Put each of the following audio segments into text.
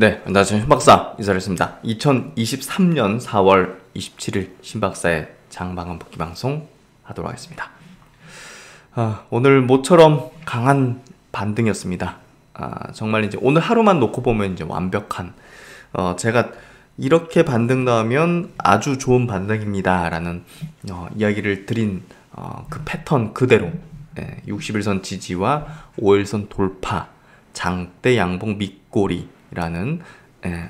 네, 안녕하세요. 신박사 인사드렸습니다. 2023년 4월 27일 신박사의 장방한 복귀 방송 하도록 하겠습니다. 오늘 모처럼 강한 반등이었습니다. 정말 이제 오늘 하루만 놓고 보면 이제 완벽한, 제가 이렇게 반등 나오면 아주 좋은 반등입니다 라는 이야기를 드린 그 패턴 그대로 60일선 지지와 5일선 돌파, 장대 양봉 밑꼬리라는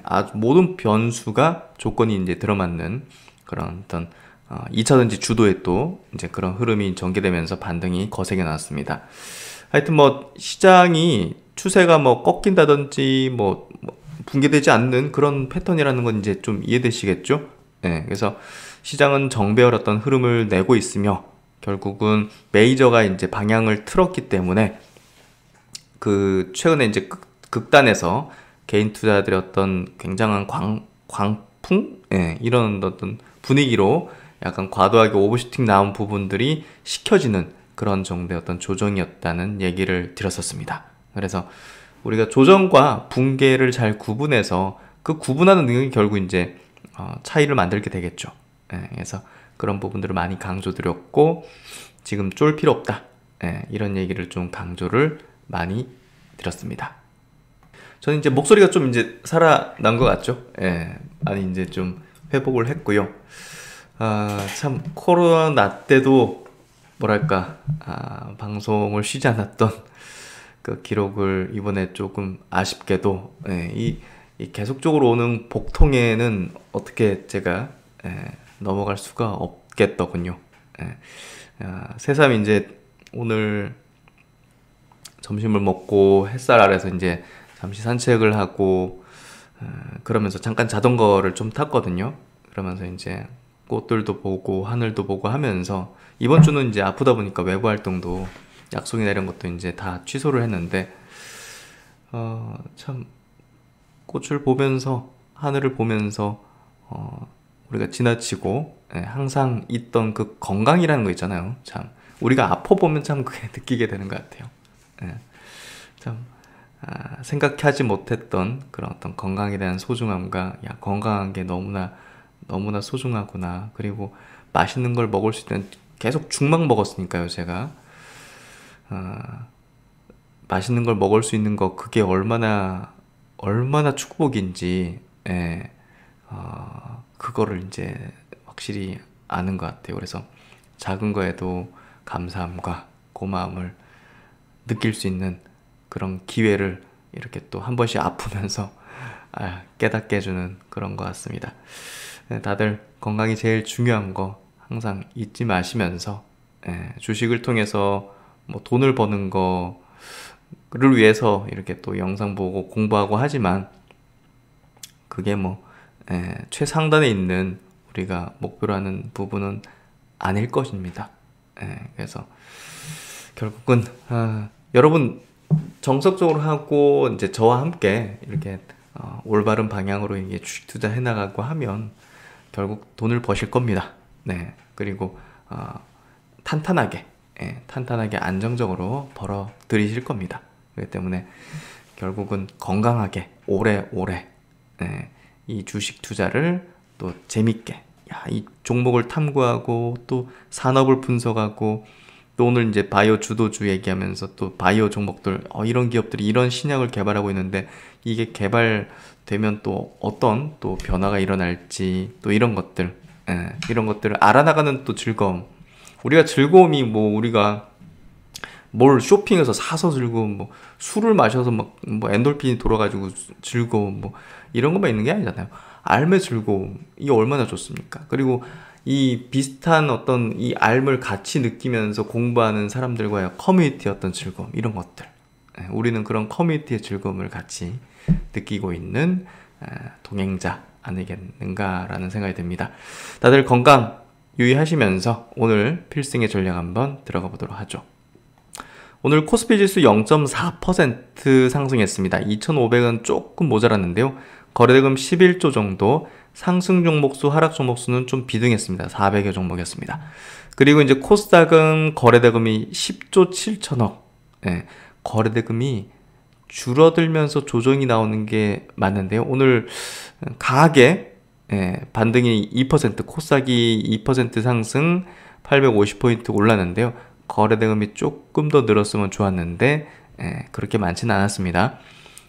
아주 모든 변수가 조건이 이제 들어맞는 그런 어떤 2차전지 주도에 또 이제 그런 흐름이 전개되면서 반등이 거세게 나왔습니다. 하여튼 뭐 시장이 추세가 뭐 꺾인다든지 뭐 붕괴되지 않는 그런 패턴이라는 건 이제 좀 이해되시겠죠? 그래서 시장은 정배열 어떤 흐름을 내고 있으며 결국은 메이저가 이제 방향을 틀었기 때문에 그 최근에 이제 극단에서 개인 투자들의 어떤 굉장한 광풍? 이런 어떤 분위기로 약간 과도하게 오버슈팅 나온 부분들이 식혀지는 그런 정도의 어떤 조정이었다는 얘기를 드렸었습니다. 그래서 우리가 조정과 붕괴를 잘 구분해서 그 구분하는 능력이 결국 이제 차이를 만들게 되겠죠. 그래서 그런 부분들을 많이 강조드렸고 지금 쫄 필요 없다. 이런 얘기를 좀 강조를 많이 드렸습니다. 저는 이제 목소리가 좀 이제 살아난 것 같죠? 많이 이제 좀 회복을 했고요. 참 코로나 때도 뭐랄까 방송을 쉬지 않았던 그 기록을 이번에 조금 아쉽게도 이 계속적으로 오는 복통에는 어떻게 제가 넘어갈 수가 없겠더군요. 새삼 이제 오늘 점심을 먹고 햇살 아래서 이제 잠시 산책을 하고 그러면서 잠깐 자전거를 좀 탔거든요. 그러면서 이제 꽃들도 보고 하늘도 보고 하면서 이번 주는 이제 아프다 보니까 외부 활동도 약속이나 이런 것도 이제 다 취소를 했는데 참 꽃을 보면서 하늘을 보면서 우리가 지나치고 항상 있던 그 건강이라는 거 있잖아요. 참 우리가 아파 보면 참 그게 느끼게 되는 것 같아요. 참 생각하지 못했던 그런 어떤 건강에 대한 소중함과 건강한 게 너무나 소중하구나. 그리고 맛있는 걸 먹을 수 있는 계속 죽막 먹었으니까요. 제가 맛있는 걸 먹을 수 있는 거 그게 얼마나 축복인지 그거를 이제 확실히 아는 것 같아요. 그래서 작은 거에도 감사함과 고마움을 느낄 수 있는 그런 기회를 이렇게 또 한 번씩 아프면서 깨닫게 해주는 그런 것 같습니다. 다들 건강이 제일 중요한 거 항상 잊지 마시면서 주식을 통해서 뭐 돈을 버는 거를 위해서 이렇게 또 영상 보고 공부하고 하지만 그게 뭐 최상단에 있는 우리가 목표로 하는 부분은 아닐 것입니다. 그래서 결국은 여러분 정석적으로 하고 이제 저와 함께 이렇게 올바른 방향으로 이게 주식 투자 해나가고 하면 결국 돈을 버실 겁니다. 그리고 탄탄하게 안정적으로 벌어 들이실 겁니다. 그렇기 때문에 결국은 건강하게 오래오래 이 주식 투자를 또 재밌게 이 종목을 탐구하고 또 산업을 분석하고 또 오늘 이제 바이오 주도주 얘기하면서 또 바이오 종목들 이런 기업들이 이런 신약을 개발하고 있는데 이게 개발되면 또 어떤 또 변화가 일어날지 또 이런 것들 이런 것들을 알아나가는 또 즐거움. 우리가 즐거움이 뭐 우리가 뭘 쇼핑해서 사서 즐거움, 뭐 술을 마셔서 뭐 엔돌핀이 돌아가지고 즐거움, 뭐 이런 것만 있는 게 아니잖아요. 알매 즐거움, 이게 얼마나 좋습니까? 그리고 이 비슷한 어떤 이 알을 같이 느끼면서 공부하는 사람들과의 커뮤니티 어떤 즐거움, 이런 것들. 우리는 그런 커뮤니티의 즐거움을 같이 느끼고 있는 동행자 아니겠는가라는 생각이 듭니다. 다들 건강 유의하시면서 오늘 필승의 전략 한번 들어가 보도록 하죠. 오늘 코스피 지수 0.4% 상승했습니다. 2,500은 조금 모자랐는데요. 거래대금 11조 정도, 상승 종목수, 하락 종목수는 좀 비등했습니다. 400여 종목이었습니다. 그리고 이제 코스닥은 거래대금이 10조 7천억. 거래대금이 줄어들면서 조정이 나오는 게 맞는데요. 오늘 강하게 반등이 2%, 코스닥이 2% 상승 850포인트 올랐는데요. 거래 대금이 조금 더 늘었으면 좋았는데 그렇게 많지는 않았습니다.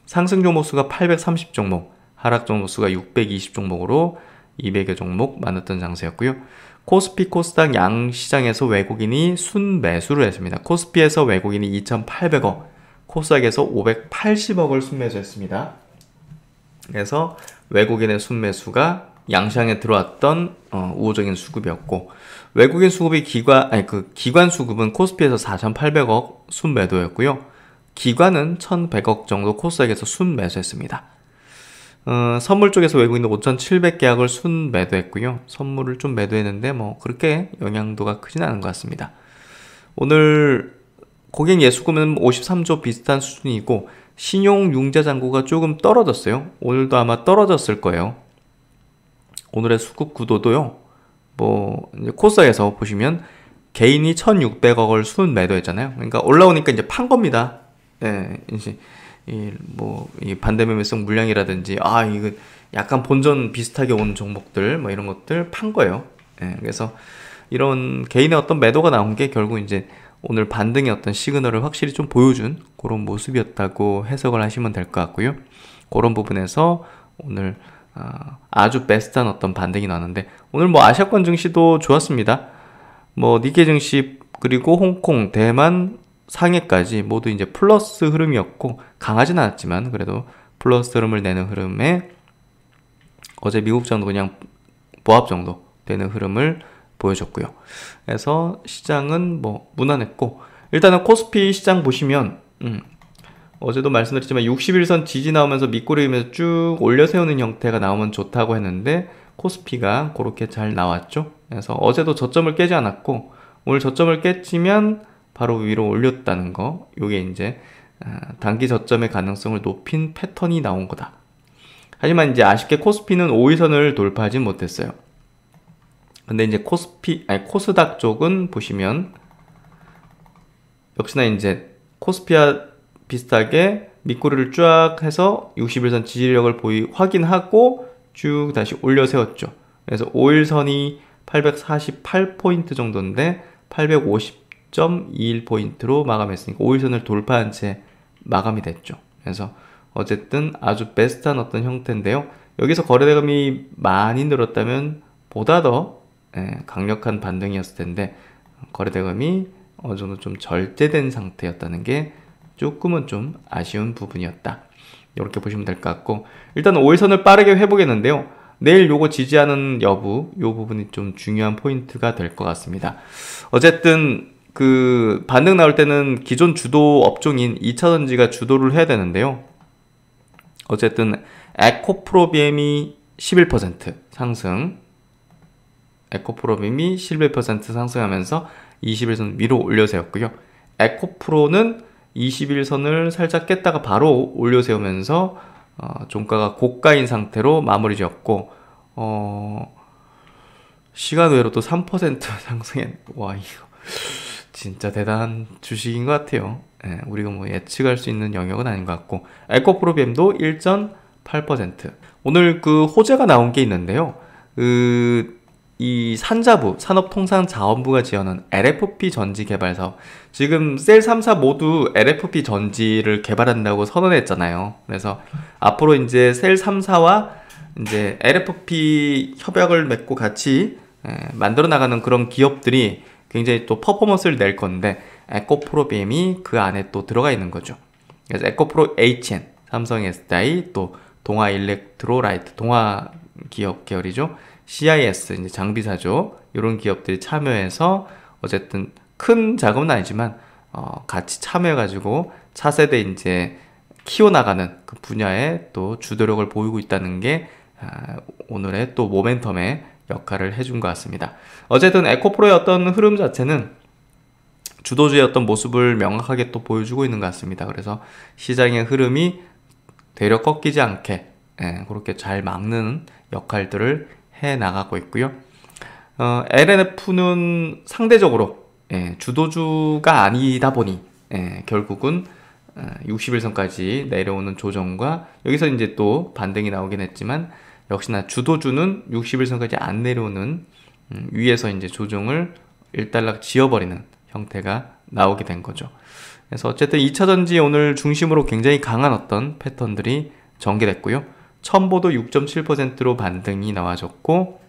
상승 종목 수가 830 종목, 하락 종목 수가 620 종목으로 200여 종목 많았던 장세였고요. 코스피, 코스닥 양 시장에서 외국인이 순매수를 했습니다. 코스피에서 외국인이 2,800억, 코스닥에서 580억을 순매수했습니다. 그래서 외국인의 순매수가 양시장에 들어왔던 우호적인 수급이었고, 외국인 수급이 기관 수급은 코스피에서 4,800억 순매도였고요. 기관은 1,100억 정도 코스닥에서 순매수했습니다. 선물 쪽에서 외국인은 5,700계약을 순매도했고요. 선물을 좀 매도했는데 뭐 그렇게 영향도가 크진 않은 것 같습니다. 오늘 고객 예수금은 53조 비슷한 수준이고 신용융자 잔고가 조금 떨어졌어요. 오늘도 아마 떨어졌을 거예요. 오늘의 수급 구도도요. 뭐 이제 코스닥에서 보시면 개인이 1,600억을 순매도했잖아요. 그러니까 올라오니까 이제 판 겁니다. 이제 이 반대매매성 물량이라든지 이거 약간 본전 비슷하게 온 종목들 뭐 이런 것들 판 거예요. 그래서 이런 개인의 어떤 매도가 나온 게 결국 이제 오늘 반등의 어떤 시그널을 확실히 좀 보여준 그런 모습이었다고 해석을 하시면 될 것 같고요. 그런 부분에서 오늘 아주 베스트한 어떤 반등이 나왔는데, 오늘 뭐 아시아권 증시도 좋았습니다. 뭐 니케이 증시 그리고 홍콩, 대만, 상해까지 모두 이제 플러스 흐름이었고 강하진 않았지만 그래도 플러스 흐름을 내는 흐름에 어제 미국 장도 그냥 보합 정도 되는 흐름을 보여줬고요. 그래서 시장은 뭐 무난했고, 일단은 코스피 시장 보시면 어제도 말씀드렸지만 61선 지지 나오면서 밑꼬리 그리면서 쭉 올려 세우는 형태가 나오면 좋다고 했는데 코스피가 그렇게 잘 나왔죠. 그래서 어제도 저점을 깨지 않았고 오늘 저점을 깼지만 바로 위로 올렸다는 거, 요게 이제 단기 저점의 가능성을 높인 패턴이 나온 거다. 하지만 이제 아쉽게 코스피는 5일선을 돌파하지 못했어요. 근데 이제 코스닥 쪽은 보시면 역시나 이제 코스피와 비슷하게 밑꼬리를 쫙 해서 61선 지지력을 확인하고 쭉 다시 올려 세웠죠. 그래서 5일선이 848포인트 정도인데 850.21포인트로 마감했으니까 5일선을 돌파한 채 마감이 됐죠. 그래서 어쨌든 아주 베스트한 어떤 형태인데요. 여기서 거래대금이 많이 늘었다면 보다 더 강력한 반등이었을 텐데 거래대금이 어느 정도 좀 절제된 상태였다는 게 조금은 좀 아쉬운 부분이었다. 이렇게 보시면 될 것 같고, 일단 5일선을 빠르게 회복했는데요. 내일 요거 지지하는 여부, 요 부분이 좀 중요한 포인트가 될 것 같습니다. 어쨌든 그 반등 나올 때는 기존 주도 업종인 2차전지가 주도를 해야 되는데요. 어쨌든 에코프로비엠이 11% 상승, 에코프로비엠이 11% 상승하면서 21선 위로 올려 세웠고요. 에코프로는 21선을 살짝 깼다가 바로 올려 세우면서 종가가 고가인 상태로 마무리 지었고, 시간 외로 또 3% 상승해. 와, 이거 진짜 대단한 주식인 것 같아요. 우리가 뭐 예측할 수 있는 영역은 아닌 것 같고, 에코프로비엠도 1.8%. 오늘 그 호재가 나온 게 있는데요. 이 산자부, 산업통상자원부가 지원한 LFP 전지 개발 사업. 지금 셀 3사 모두 LFP 전지를 개발한다고 선언했잖아요. 그래서 앞으로 이제 셀 3사와 이제 LFP 협약을 맺고 같이 만들어 나가는 그런 기업들이 굉장히 또 퍼포먼스를 낼 건데, 에코프로비엠이 그 안에 또 들어가 있는 거죠. 그래서 에코프로 HN, 삼성 SDI, 또 동아 일렉트로라이트, 동아 기업 계열이죠. CIS, 이제 장비사죠. 이런 기업들이 참여해서 어쨌든 큰 자금은 아니지만 같이 참여해가지고 차세대 이제 키워나가는 그 분야에 또 주도력을 보이고 있다는 게 오늘의 또 모멘텀의 역할을 해준 것 같습니다. 어쨌든 에코프로의 어떤 흐름 자체는 주도주의 어떤 모습을 명확하게 또 보여주고 있는 것 같습니다. 그래서 시장의 흐름이 되려 꺾이지 않게 그렇게 잘 막는 역할들을 해 나가고 있고요. LNF는 상대적으로 주도주가 아니다 보니 결국은 60일선까지 내려오는 조정과 여기서 이제 또 반등이 나오긴 했지만 역시나 주도주는 60일선까지 안 내려오는 위에서 이제 조정을 일단락 지어버리는 형태가 나오게 된 거죠. 그래서 어쨌든 2차전지 오늘 중심으로 굉장히 강한 어떤 패턴들이 전개됐고요. 첨보도 6.7%로 반등이 나와줬고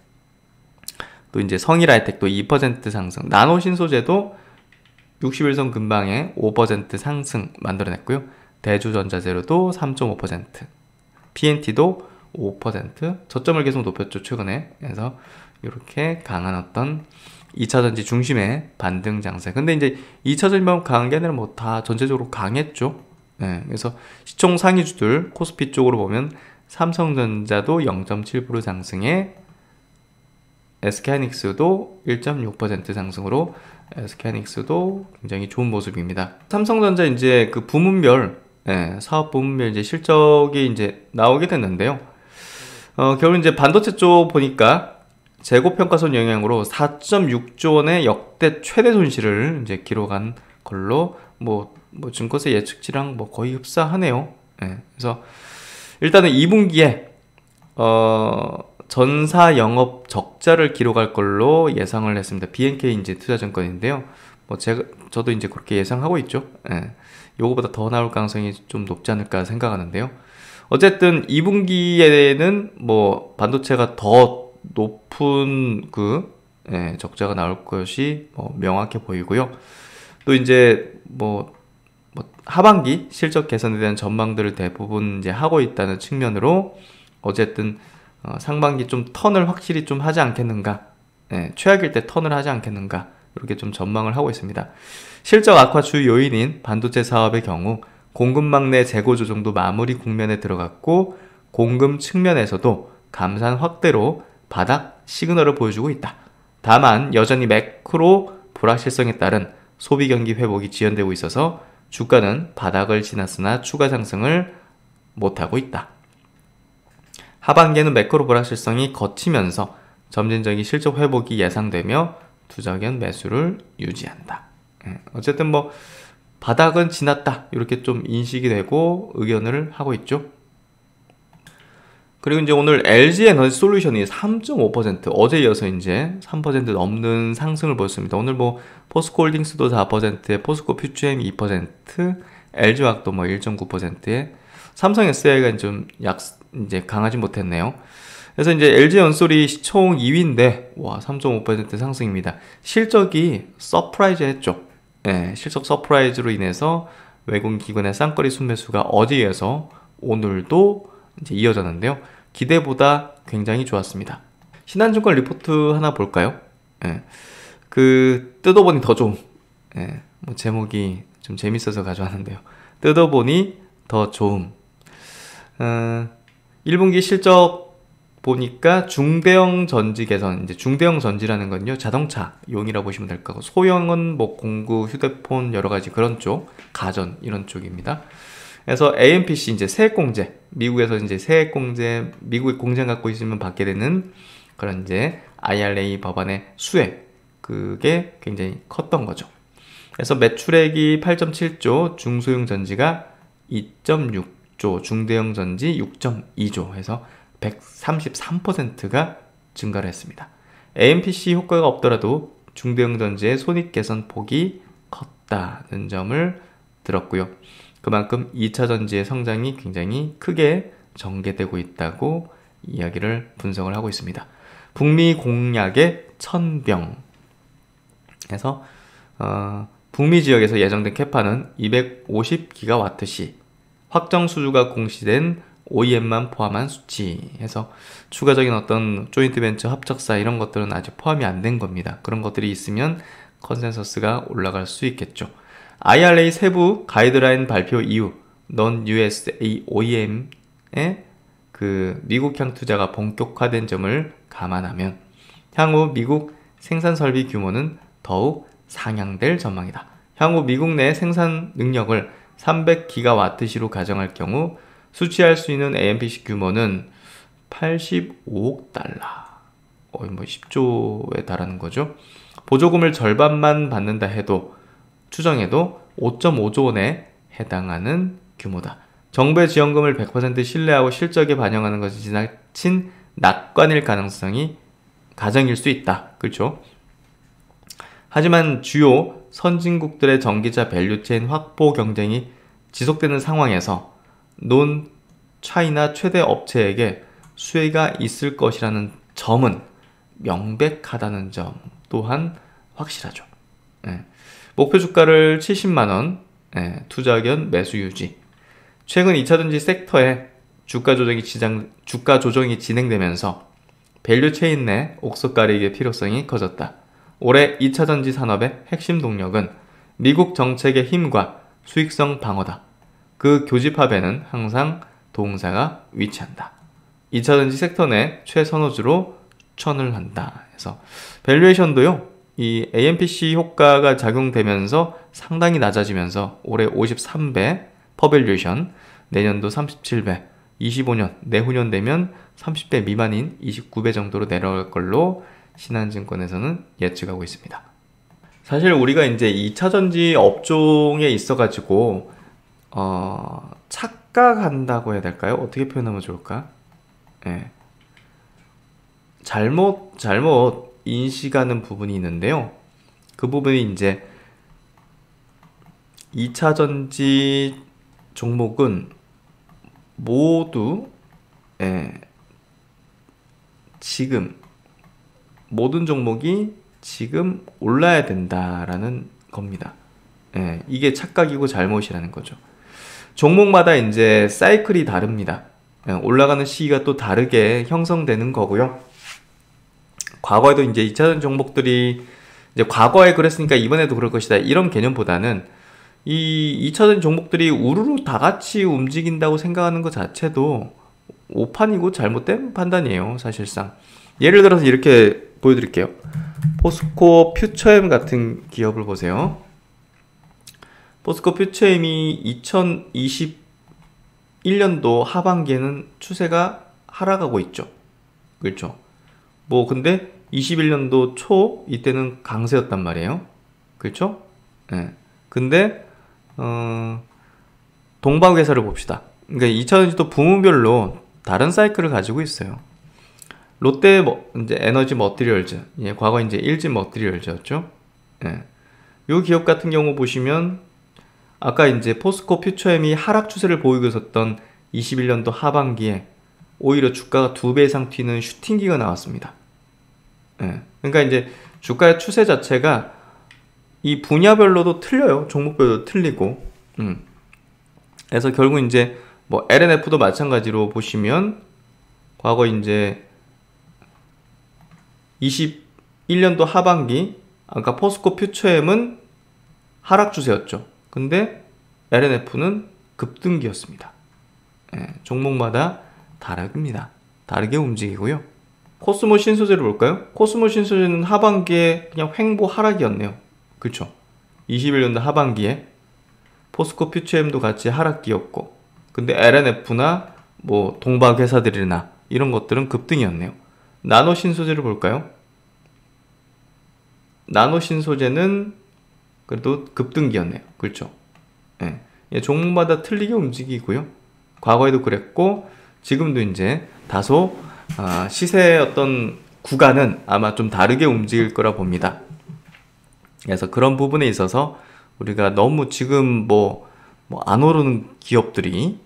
또 이제 성일하이텍도 2% 상승, 나노신소재도 60일선 근방에 5% 상승 만들어냈고요. 대주전자재료도 3.5%, PNT도 5%, 저점을 계속 높였죠 최근에. 그래서 이렇게 강한 어떤 2차전지 중심의 반등 장세. 근데 이제 2차전지만 강한 게 아니라 뭐 다 전체적으로 강했죠. 네, 그래서 시총 상위주들 코스피 쪽으로 보면 삼성전자도 0.7% 상승에 SK하이닉스도 1.6% 상승으로 SK하이닉스도 굉장히 좋은 모습입니다. 삼성전자 이제 그 부문별 사업 부문별 이제 실적이 이제 나오게 됐는데요. 결국 이제 반도체 쪽 보니까 재고평가손 영향으로 4.6조 원의 역대 최대 손실을 이제 기록한 걸로 뭐 증권사 예측치랑 뭐 거의 흡사하네요. 그래서 일단은 2분기에 전사 영업 적자를 기록할 걸로 예상을 했습니다. BNK 이제 투자증권인데요. 뭐 저도 이제 그렇게 예상하고 있죠. 요거보다 더 나올 가능성이 좀 높지 않을까 생각하는데요. 어쨌든 2분기에는 뭐 반도체가 더 높은 적자가 나올 것이 명확해 보이고요. 또 이제 뭐 하반기 실적 개선에 대한 전망들을 대부분 이제 하고 있다는 측면으로 어쨌든 상반기 좀 턴을 확실히 좀 하지 않겠는가, 최악일 때 턴을 하지 않겠는가, 이렇게 좀 전망을 하고 있습니다. 실적 악화 주 요인인 반도체 사업의 경우 공급망 내 재고 조정도 마무리 국면에 들어갔고 공급 측면에서도 감산 확대로 바닥 시그널을 보여주고 있다. 다만 여전히 매크로 불확실성에 따른 소비 경기 회복이 지연되고 있어서 주가는 바닥을 지났으나 추가 상승을 못하고 있다. 하반기에는 매크로 불확실성이 거치면서 점진적인 실적 회복이 예상되며 투자 의견 매수를 유지한다. 어쨌든 뭐 바닥은 지났다 이렇게 좀 인식이 되고 의견을 하고 있죠. 그리고 이제 오늘 LG 에너지 솔루션이 3.5% 어제 이어서 이제 3% 넘는 상승을 보였습니다. 오늘 뭐 포스코홀딩스도 4%에 포스코 퓨처엠 2%, LG화학도 뭐 1.9%에 삼성 SDI가 좀 이제 강하지 못했네요. 그래서 이제 LG 엔솔이 시총 2위인데 와 3.5% 상승입니다. 실적이 서프라이즈 했죠. 실적 서프라이즈로 인해서 외국 기관의 쌍거리 순매수가 어제에서 오늘도 이제 이어졌는데요. 기대보다 굉장히 좋았습니다. 신한증권 리포트 하나 볼까요? 뜯어보니 더 좋음. 뭐 제목이 좀 재밌어서 가져왔는데요. 뜯어보니 더 좋음. 1분기 실적 보니까 중대형 전지 개선, 이제 중대형 전지라는 건요, 자동차용이라고 보시면 될 거고, 소형은 뭐 공구, 휴대폰, 여러 가지 그런 쪽, 가전, 이런 쪽입니다. 그래서 AMPC, 이제 세액공제, 미국에서 이제 세액공제, 미국이 공제 갖고 있으면 받게 되는 그런 이제 IRA 법안의 수혜, 그게 굉장히 컸던 거죠. 그래서 매출액이 8.7조, 중소형 전지가 2.6조, 중대형 전지 6.2조 해서 133%가 증가를 했습니다. AMPC 효과가 없더라도 중대형 전지의 손익 개선 폭이 컸다는 점을 들었고요. 그만큼 2차 전지의 성장이 굉장히 크게 전개되고 있다고 이야기를 분석을 하고 있습니다. 북미 공약의 1000병 해서 북미 지역에서 예정된 캐파는 250GW시 확정 수주가 공시된 OEM만 포함한 수치 해서 추가적인 어떤 조인트 벤처 합작사 이런 것들은 아직 포함이 안 된 겁니다. 그런 것들이 있으면 컨센서스가 올라갈 수 있겠죠. IRA 세부 가이드라인 발표 이후 non-USA OEM의 미국향 투자가 본격화된 점을 감안하면 향후 미국 생산 설비 규모는 더욱 상향될 전망이다. 향후 미국 내 생산 능력을 300GW시로 가정할 경우 수취할 수 있는 AMPC 규모는 85억 달러. 뭐 10조에 달하는 거죠. 보조금을 절반만 받는다 해도 추정해도 5.5조 원의 해당하는 규모다. 정부의 지원금을 100% 신뢰하고 실적에 반영하는 것이 지나친 낙관일 가능성이 가정일 수 있다. 그렇죠? 하지만 주요 선진국들의 전기차 밸류체인 확보 경쟁이 지속되는 상황에서 논 차이나 최대 업체에게 수혜가 있을 것이라는 점은 명백하다는 점 또한 확실하죠. 예. 목표 주가를 70만원, 예, 투자 의견 매수 유지. 최근 2차전지 섹터에 주가 조정이 진행되면서 밸류체인 내 옥석 가리기의 필요성이 커졌다. 올해 2차전지 산업의 핵심 동력은 미국 정책의 힘과 수익성 방어다. 그 교집합에는 항상 동사가 위치한다. 2차전지 섹터 내 최선호주로 추천을 한다. 해서 밸류에이션도요, 이 AMPC 효과가 작용되면서 상당히 낮아지면서 올해 53배 퍼밸류에이션, 내년도 37배, 25년, 내후년 되면 30배 미만인 29배 정도로 내려갈 걸로 신한증권에서는 예측하고 있습니다. 사실 우리가 이제 2차전지 업종에 있어가지고 착각한다고 해야 될까요? 어떻게 표현하면 좋을까? 예. 잘못 인식하는 부분이 있는데요. 그 부분이 이제 2차전지 종목은 모두 지금 모든 종목이 지금 올라야 된다라는 겁니다. 이게 착각이고 잘못이라는 거죠. 종목마다 이제 사이클이 다릅니다. 올라가는 시기가 또 다르게 형성되는 거고요. 과거에도 이제 2차전 종목들이 이제 과거에 그랬으니까 이번에도 그럴 것이다, 이런 개념보다는 이 2차전 종목들이 우르르 다 같이 움직인다고 생각하는 것 자체도 오판이고 잘못된 판단이에요, 사실상. 예를 들어서 이렇게 보여드릴게요. 포스코 퓨처엠 같은 기업을 보세요. 포스코 퓨처엠이 2021년도 하반기에는 추세가 하락하고 있죠. 그렇죠? 뭐 근데 21년도 초 이때는 강세였단 말이에요. 그렇죠? 예. 근데 동방회사를 봅시다. 그러니까 2차전지도 부문별로 다른 사이클을 가지고 있어요. 롯데 이제 에너지 머티리얼즈, 예, 과거 이제 일진 머티리얼즈였죠. 예. 요 기업 같은 경우 보시면 아까 이제 포스코 퓨처엠이 하락 추세를 보이고 있었던 21년도 하반기에 오히려 주가가 2배 이상 튀는 슈팅기가 나왔습니다. 예. 그러니까 이제 주가의 추세 자체가 이 분야별로도 틀려요. 종목별로도 틀리고. 그래서 결국 이제 뭐 LNF도 마찬가지로 보시면 과거 이제 21년도 하반기 아까 포스코 퓨처엠은 하락 추세였죠. 근데 LNF는 급등기였습니다. 예, 종목마다 다릅니다. 다르게 움직이고요. 코스모 신소재를 볼까요? 코스모 신소재는 하반기에 그냥 횡보 하락이었네요. 그쵸? 21년도 하반기에 포스코 퓨처엠도 같이 하락기였고, 근데 LNF나 뭐 동박 회사들이나 이런 것들은 급등이었네요. 나노 신소재를 볼까요? 나노 신소재는 그래도 급등기였네요. 그렇죠? 예. 종목마다 틀리게 움직이고요. 과거에도 그랬고 지금도 이제 다소 시세의 어떤 구간은 아마 좀 다르게 움직일 거라 봅니다. 그래서 그런 부분에 있어서 우리가 너무 지금 뭐 안 오르는 기업들이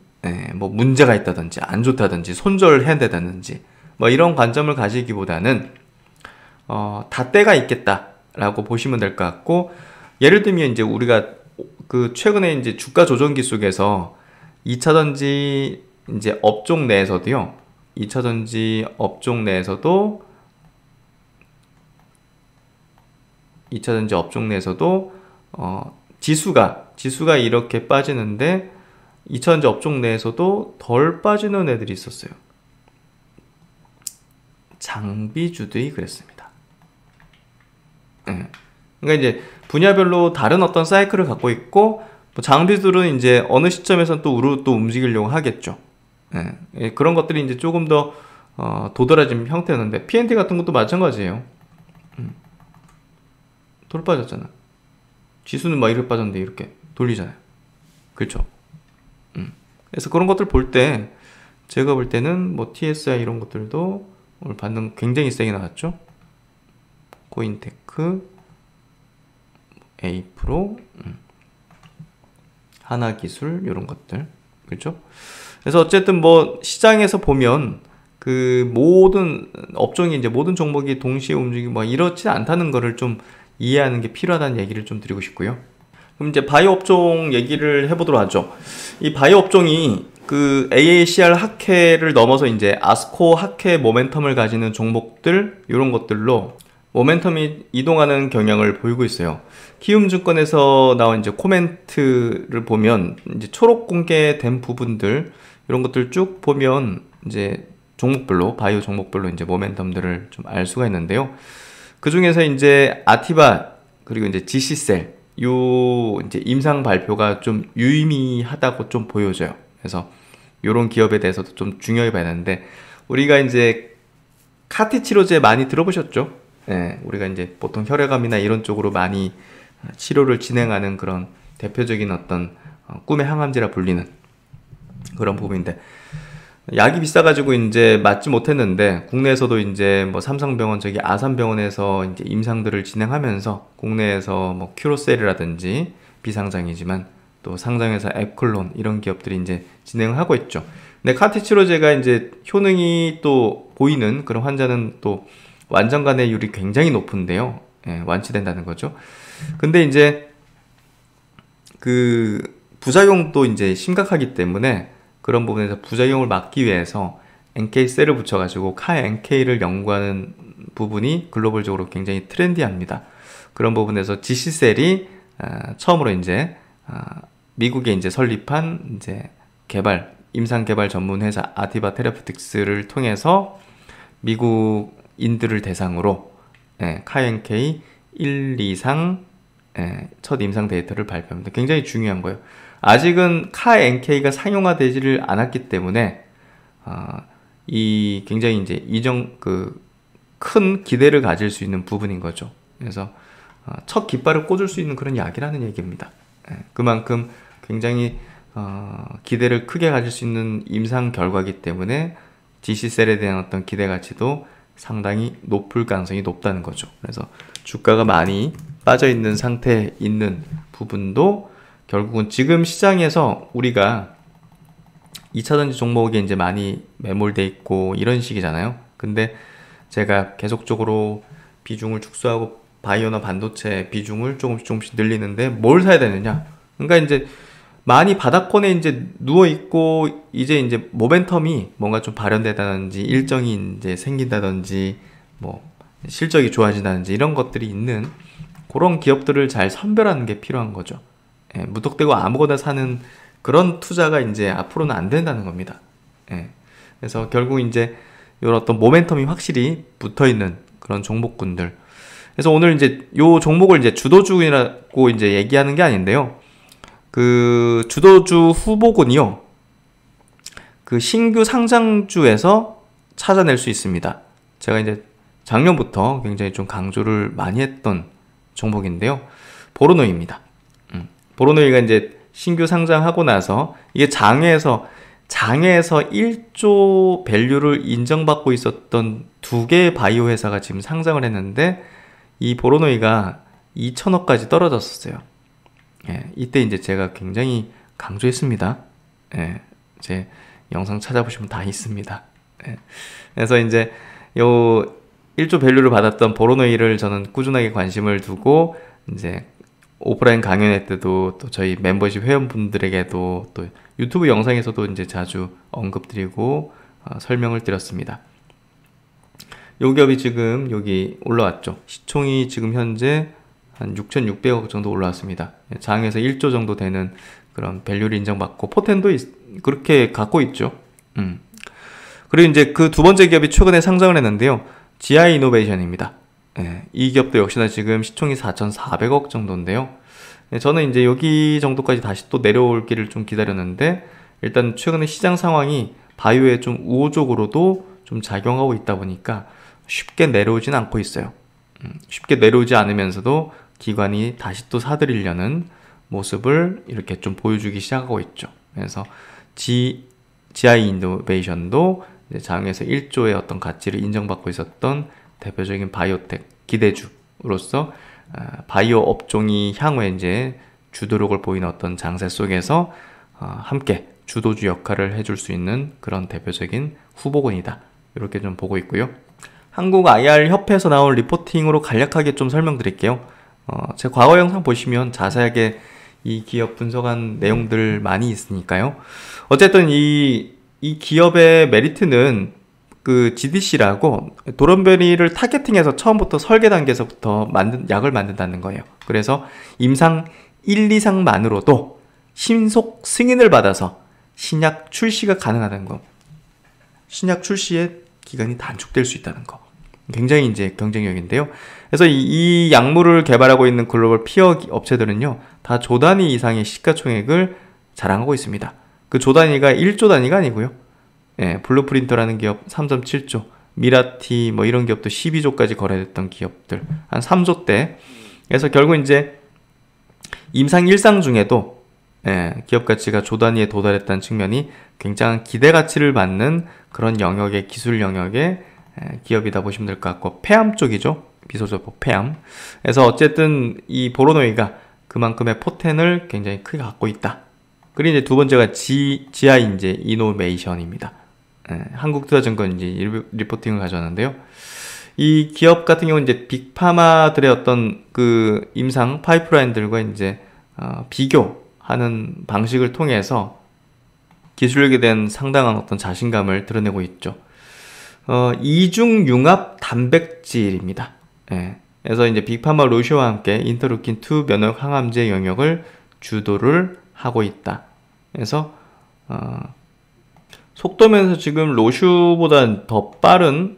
뭐 문제가 있다든지 안 좋다든지 손절해야 된다든지 뭐 이런 관점을 가지기보다는 다 때가 있겠다라고 보시면 될 것 같고, 예를 들면 이제 우리가 그 최근에 이제 주가 조정기 속에서 2차전지 이제 업종 내에서도요. 2차전지 업종 내에서도 지수가 이렇게 빠지는데 2차전지 업종 내에서도 덜 빠지는 애들이 있었어요. 장비주들이 그랬습니다. 네. 그러니까 이제 분야별로 다른 어떤 사이클을 갖고 있고, 뭐 장비들은 이제 어느 시점에선 또 우르르 또 움직이려고 하겠죠. 네. 그런 것들이 이제 조금 더 도드라진 형태였는데 PNT 같은 것도 마찬가지예요. 돌 빠졌잖아. 지수는 막 이렇게 빠졌는데 이렇게 돌리잖아요. 그렇죠. 그래서 그런 것들 볼 때 제가 볼 때는 뭐 TSI 이런 것들도 오늘 반등 굉장히 세게 나왔죠. 코인테크, A프로, 하나기술 이런 것들, 그렇죠? 그래서 어쨌든 뭐 시장에서 보면 그 모든 업종이 이제 모든 종목이 동시에 움직이고 뭐 이렇지 않다는 거를 좀 이해하는 게 필요하다는 얘기를 좀 드리고 싶고요. 그럼 이제 바이오 업종 얘기를 해보도록 하죠. 이 바이오 업종이 그 AACR 학회를 넘어서 이제 아스코 학회 모멘텀을 가지는 종목들 이런 것들로 모멘텀이 이동하는 경향을 보이고 있어요. 키움증권에서 나온 이제 코멘트를 보면 이제 초록 공개된 부분들 이런 것들 쭉 보면 이제 종목별로 바이오 종목별로 이제 모멘텀들을 좀 알 수가 있는데요. 그 중에서 이제 아티바 그리고 이제 지시셀 요 이제 임상 발표가 좀 유의미하다고 좀 보여져요. 그래서 요런 기업에 대해서도 좀 중요하게 봐야 되는데 우리가 이제 카티 치료제 많이 들어보셨죠? 네, 우리가 이제 보통 혈액암이나 이런 쪽으로 많이 치료를 진행하는 그런 대표적인 어떤 꿈의 항암제라 불리는 그런 부분인데 약이 비싸가지고 이제 맞지 못했는데 국내에서도 이제 뭐 삼성병원 저기 아산병원에서 이제 임상들을 진행하면서 국내에서 뭐 큐로셀이라든지 비상장이지만 또 상장회사 앱클론 이런 기업들이 이제 진행을 하고 있죠. 근데 카티치로제가 이제 효능이 또 보이는 그런 환자는 또 완전간해율이 굉장히 높은데요. 예, 완치된다는 거죠. 근데 이제 그 부작용도 이제 심각하기 때문에 그런 부분에서 부작용을 막기 위해서 NK셀을 붙여가지고 CAR-NK를 연구하는 부분이 글로벌적으로 굉장히 트렌디합니다. 그런 부분에서 지시셀이 처음으로 이제 미국에 이제 설립한 이제 임상 개발 전문 회사 아티바 테라피틱스를 통해서 미국인들을 대상으로 CAR-NK 1, 2상 첫 임상 데이터를 발표합니다. 굉장히 중요한 거예요. 아직은 CAR-NK가 상용화되지를 않았기 때문에 이 굉장히 이제 큰 기대를 가질 수 있는 부분인 거죠. 그래서 첫 깃발을 꽂을 수 있는 그런 약이라는 얘기입니다. 그만큼 굉장히 기대를 크게 가질 수 있는 임상 결과이기 때문에 지시셀에 대한 어떤 기대 가치도 상당히 높을 가능성이 높다는 거죠. 그래서 주가가 많이 빠져 있는 상태에 있는 부분도 결국은 지금 시장에서 우리가 2차전지 종목에 이제 많이 매몰돼 있고 이런 식이잖아요. 근데 제가 계속적으로 비중을 축소하고 바이오나 반도체 비중을 조금씩 늘리는데 뭘 사야 되느냐? 그러니까 이제 많이 바닥권에 이제 누워 있고 이제 모멘텀이 뭔가 좀 발현되다든지 일정이 이제 생긴다든지 뭐 실적이 좋아진다든지 이런 것들이 있는 그런 기업들을 잘 선별하는 게 필요한 거죠. 무턱대고 아무거나 사는 그런 투자가 이제 앞으로는 안 된다는 겁니다. 그래서 결국 이제 이런 어떤 모멘텀이 확실히 붙어 있는 그런 종목군들. 그래서 오늘 이제 요 종목을 이제 주도주라고 이제 얘기하는 게 아닌데요. 그 주도주 후보군이요. 그 신규 상장주에서 찾아낼 수 있습니다. 제가 이제 작년부터 굉장히 좀 강조를 많이 했던 종목인데요. 보로노이입니다. 보로노이가 이제 신규 상장하고 나서 이게 장외에서 1조 밸류를 인정받고 있었던 두 개의 바이오 회사가 지금 상장을 했는데 이 보로노이가 2천억까지 떨어졌었어요. 이때 이제 제가 굉장히 강조했습니다. 제 영상 찾아보시면 다 있습니다. 그래서 이제 요 1조 밸류를 받았던 보로노이를 저는 꾸준하게 관심을 두고 이제 오프라인 강연회 때도 또 저희 멤버십 회원분들에게도 또 유튜브 영상에서도 이제 자주 언급드리고 설명을 드렸습니다. 요 기업이 지금 여기 올라왔죠. 시총이 지금 현재 한 6,600억 정도 올라왔습니다. 장에서 1조 정도 되는 그런 밸류를 인정받고 포텐도 그렇게 갖고 있죠. 그리고 이제 그 두 번째 기업이 최근에 상장을 했는데요. GI 이노베이션입니다. 이 기업도 역시나 지금 시총이 4,400억 정도인데요. 저는 이제 여기 정도까지 다시 또 내려올기를 좀 기다렸는데 일단 최근에 시장 상황이 바이오에 좀 우호적으로도 좀 작용하고 있다 보니까 쉽게 내려오진 않고 있어요. 쉽게 내려오지 않으면서도 기관이 다시 또 사들이려는 모습을 이렇게 좀 보여주기 시작하고 있죠. 그래서 GI 이노베이션도 장에서 1조의 어떤 가치를 인정받고 있었던 대표적인 바이오텍 기대주로서 바이오 업종이 향후에 이제 주도력을 보이는 어떤 장세 속에서 함께 주도주 역할을 해줄 수 있는 그런 대표적인 후보군이다. 이렇게 좀 보고 있고요. 한국 IR 협회에서 나온 리포팅으로 간략하게 좀 설명드릴게요. 제 과거 영상 보시면 자세하게 이 기업 분석한 내용들 많이 있으니까요. 어쨌든 이 기업의 메리트는 그 GDC라고 도론베리를 타겟팅해서 처음부터 설계 단계에서부터 약을 만든다는 거예요. 그래서 임상 1, 2상만으로도 신속 승인을 받아서 신약 출시가 가능하다는 거. 신약 출시의 기간이 단축될 수 있다는 거. 굉장히 이제 경쟁력인데요. 그래서 이 약물을 개발하고 있는 글로벌 피어 업체들은요, 다 조 단위 이상의 시가총액을 자랑하고 있습니다. 그 조 단위가 1조 단위가 아니고요. 예, 블루프린터라는 기업 3.7조, 미라티 뭐 이런 기업도 12조까지 거래됐던 기업들 한 3조대. 그래서 결국 이제 임상 1상 중에도 기업 가치가 조 단위에 도달했다는 측면이 굉장한 기대 가치를 받는 그런 영역의 기술 영역의 기업이다 보시면 될 것 같고, 폐암 쪽이죠. 비소조법 폐암. 그래서 어쨌든 이 보로노이가 그만큼의 포텐을 굉장히 크게 갖고 있다. 그리고 이제 두 번째가 GI 이제 이노베이션입니다. 한국투자증권 이제 리포팅을 가져왔는데요. 이 기업 같은 경우는 이제 빅파마들의 어떤 그 임상 파이프라인들과 이제 비교하는 방식을 통해서 기술력에 대한 상당한 어떤 자신감을 드러내고 있죠. 이중 융합 단백질입니다. 그래서 이제 빅파마 로시오와 함께 인터루킨2 면역 항암제 영역을 주도를 하고 있다. 그래서 속도면서 지금 로슈보다 더 빠른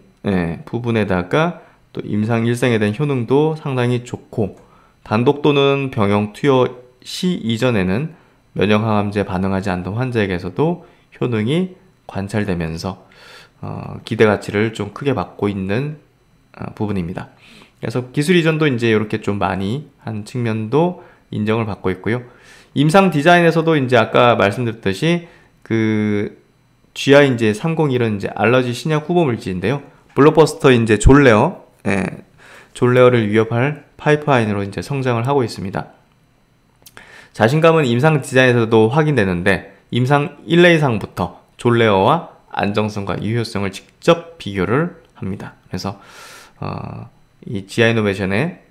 부분에다가 또 임상 1상에 대한 효능도 상당히 좋고, 단독 또는 병용 투여 시 이전에는 면역 항암제 반응하지 않던 환자에게서도 효능이 관찰되면서 기대 가치를 좀 크게 받고 있는 부분입니다. 그래서 기술 이전도 이제 이렇게 좀 많이 한 측면도 인정을 받고 있고요. 임상 디자인에서도 이제 아까 말씀드렸듯이 그 GI 이제 301은 이제 알러지 신약 후보 물질인데요. 블록버스터 이제 졸레어를 위협할 파이프라인으로 이제 성장을 하고 있습니다. 자신감은 임상 디자인에서도 확인되는데, 임상 1, 2상부터 졸레어와 안정성과 유효성을 직접 비교를 합니다. 그래서 이 GI 이노베이션의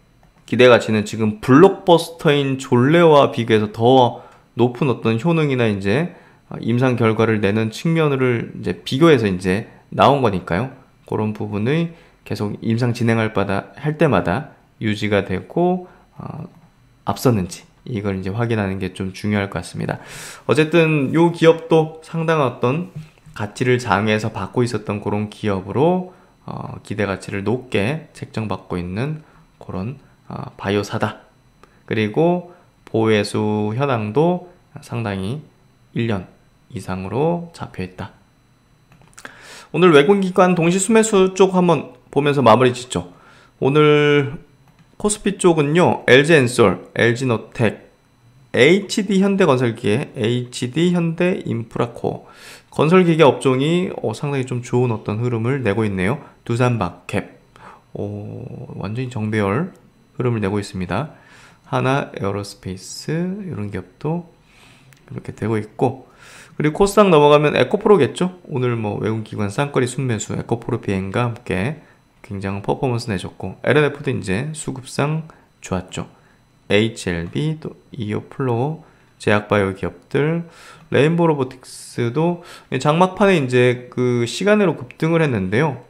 기대 가치는 지금 블록버스터인 졸레어와 비교해서 더 높은 어떤 효능이나 이제 임상 결과를 내는 측면을 이제 비교해서 이제 나온 거니까요. 그런 부분의 계속 임상 진행할 때마다 유지가 되고 앞섰는지 이걸 이제 확인하는 게 좀 중요할 것 같습니다. 어쨌든 이 기업도 상당한 어떤 가치를 장에서 받고 있었던 그런 기업으로 기대 가치를 높게 책정받고 있는 그런 바이오사다. 그리고 보혜수 현황도 상당히 1년 이상으로 잡혀있다. 오늘 외국기관 동시 수매수 쪽 한번 보면서 마무리 짓죠. 오늘 코스피 쪽은요, LG엔솔, LG노텍, HD현대건설기계, HD현대인프라코어, 건설기계 업종이 상당히 좀 좋은 어떤 흐름을 내고 있네요. 두산마켓, 완전히 정배열 흐름을 내고 있습니다. 하나 에어로스페이스 이런 기업도 이렇게 되고 있고, 그리고 코스닥 넘어가면 에코프로겠죠. 오늘 뭐 외국기관 쌍거리 순매수 에코프로 비행과 함께 굉장한 퍼포먼스 내줬고, LNF도 이제 수급상 좋았죠. HLB, 또 이오플로우, 제약바이오 기업들, 레인보우 로보틱스도 장막판에 이제 그 시간으로 급등을 했는데요.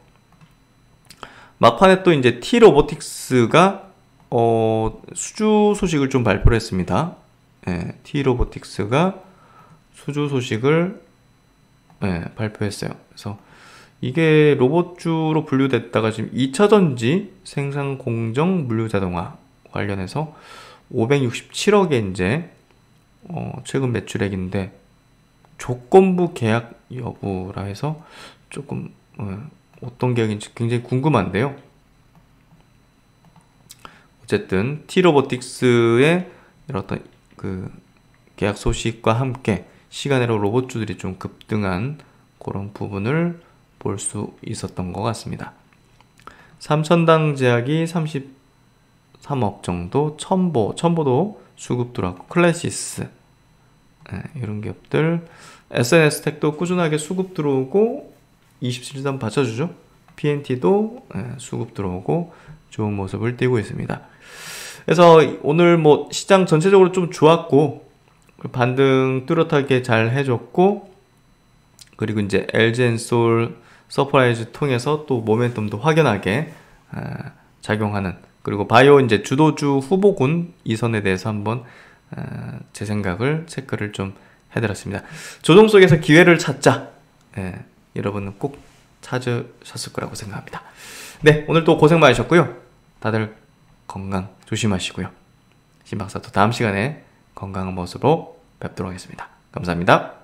막판에 또 이제 T 로보틱스가 수주 소식을 좀 발표를 했습니다. T 로보틱스가 수주 소식을 발표했어요. 그래서 이게 로봇주로 분류됐다가 지금 2차전지 생산 공정 물류 자동화 관련해서 567억에 이제 최근 매출액인데, 조건부 계약 여부라 해서 조금 어떤 계약인지 굉장히 궁금한데요. 어쨌든 T 로보틱스의 이런 어떤 그 계약 소식과 함께 시간으로 로봇주들이 좀 급등한 그런 부분을 볼 수 있었던 것 같습니다. 삼천당 제약이 33억 정도, 첨보도 수급 들어왔고, 클래시스, 이런 기업들, SNS텍도 꾸준하게 수급 들어오고 27선 받쳐주죠. PNT도 수급 들어오고 좋은 모습을 띄고 있습니다. 그래서 오늘 뭐 시장 전체적으로 좀 좋았고, 반등 뚜렷하게 잘 해줬고, 그리고 이제 LG엔솔 서프라이즈 통해서 또 모멘텀도 확연하게 작용하는, 그리고 바이오 이제 주도주 후보군 이선에 대해서 한번 제 생각을 체크를 좀 해드렸습니다. 조정 속에서 기회를 찾자. 여러분은 꼭 찾으셨을 거라고 생각합니다. 네, 오늘 또 고생 많으셨고요. 다들 건강 조심하시고요. 신박사 또 다음 시간에 건강한 모습으로 뵙도록 하겠습니다. 감사합니다.